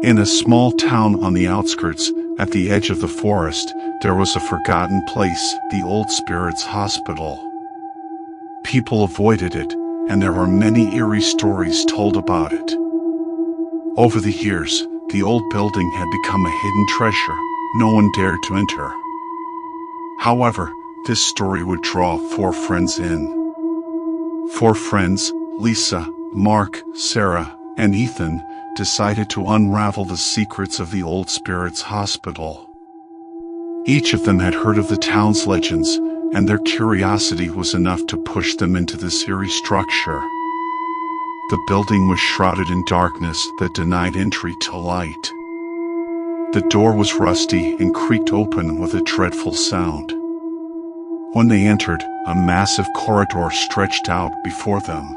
In a small town on the outskirts, at the edge of the forest, there was a forgotten place, the Old Spirits Hospital. People avoided it, and there were many eerie stories told about it. Over the years, the old building had become a hidden treasure. No one dared to enter. However, this story would draw 4 friends in. 4 friends, Lisa, Mark, Sarah, and Ethan, decided to unravel the secrets of the Old Spirits Hospital. Each of them had heard of the town's legends, and their curiosity was enough to push them into this eerie structure. The building was shrouded in darkness that denied entry to light. The door was rusty and creaked open with a dreadful sound. When they entered, a massive corridor stretched out before them.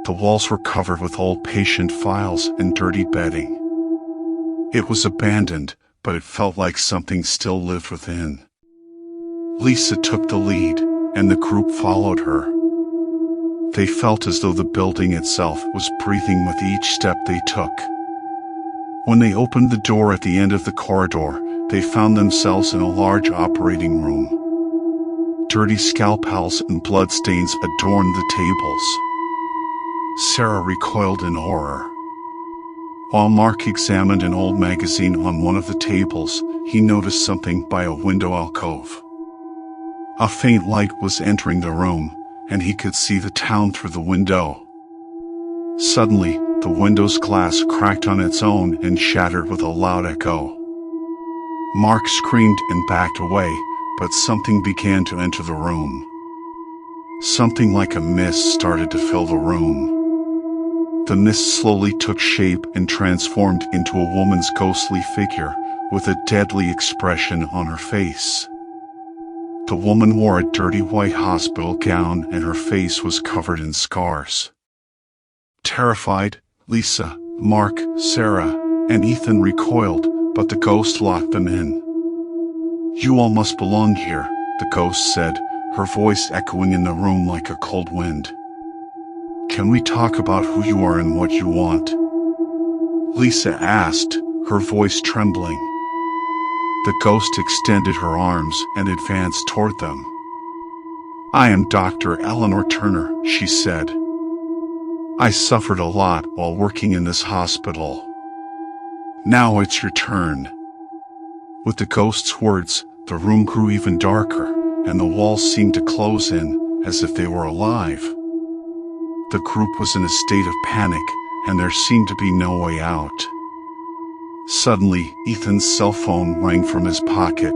The walls were covered with old patient files and dirty bedding. It was abandoned, but it felt like something still lived within. Lisa took the lead, and the group followed her. They felt as though the building itself was breathing with each step they took. When they opened the door at the end of the corridor, they found themselves in a large operating room. Dirty scalpels and bloodstains adorned the tables. Sarah recoiled in horror. While Mark examined an old magazine on one of the tables, he noticed something by a window alcove. A faint light was entering the room, and he could see the town through the window. Suddenly, the window's glass cracked on its own and shattered with a loud echo. Mark screamed and backed away, but something began to enter the room. Something like a mist started to fill the room. The mist slowly took shape and transformed into a woman's ghostly figure, with a deadly expression on her face. The woman wore a dirty white hospital gown and her face was covered in scars. Terrified, Lisa, Mark, Sarah, and Ethan recoiled, but the ghost locked them in. "You all must belong here," the ghost said, her voice echoing in the room like a cold wind. "Can we talk about who you are and what you want?" Lisa asked, her voice trembling. The ghost extended her arms and advanced toward them. "I am Dr. Eleanor Turner," she said. "I suffered a lot while working in this hospital. Now it's your turn." With the ghost's words, the room grew even darker, and the walls seemed to close in, as if they were alive. The group was in a state of panic, and there seemed to be no way out. Suddenly, Ethan's cell phone rang from his pocket.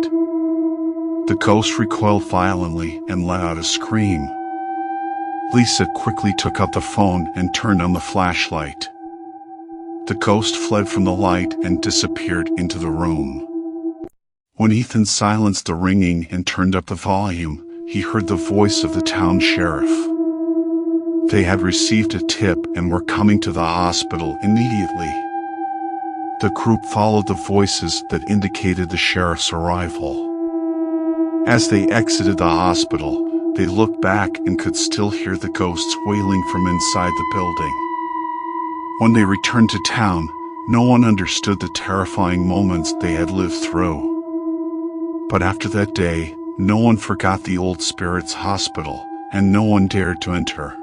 The ghost recoiled violently and let out a scream. Lisa quickly took up the phone and turned on the flashlight. The ghost fled from the light and disappeared into the room. When Ethan silenced the ringing and turned up the volume, he heard the voice of the town sheriff. They had received a tip and were coming to the hospital immediately. The group followed the voices that indicated the sheriff's arrival. As they exited the hospital, they looked back and could still hear the ghosts wailing from inside the building. When they returned to town, no one understood the terrifying moments they had lived through. But after that day, no one forgot the Old Spirits Hospital, and no one dared to enter.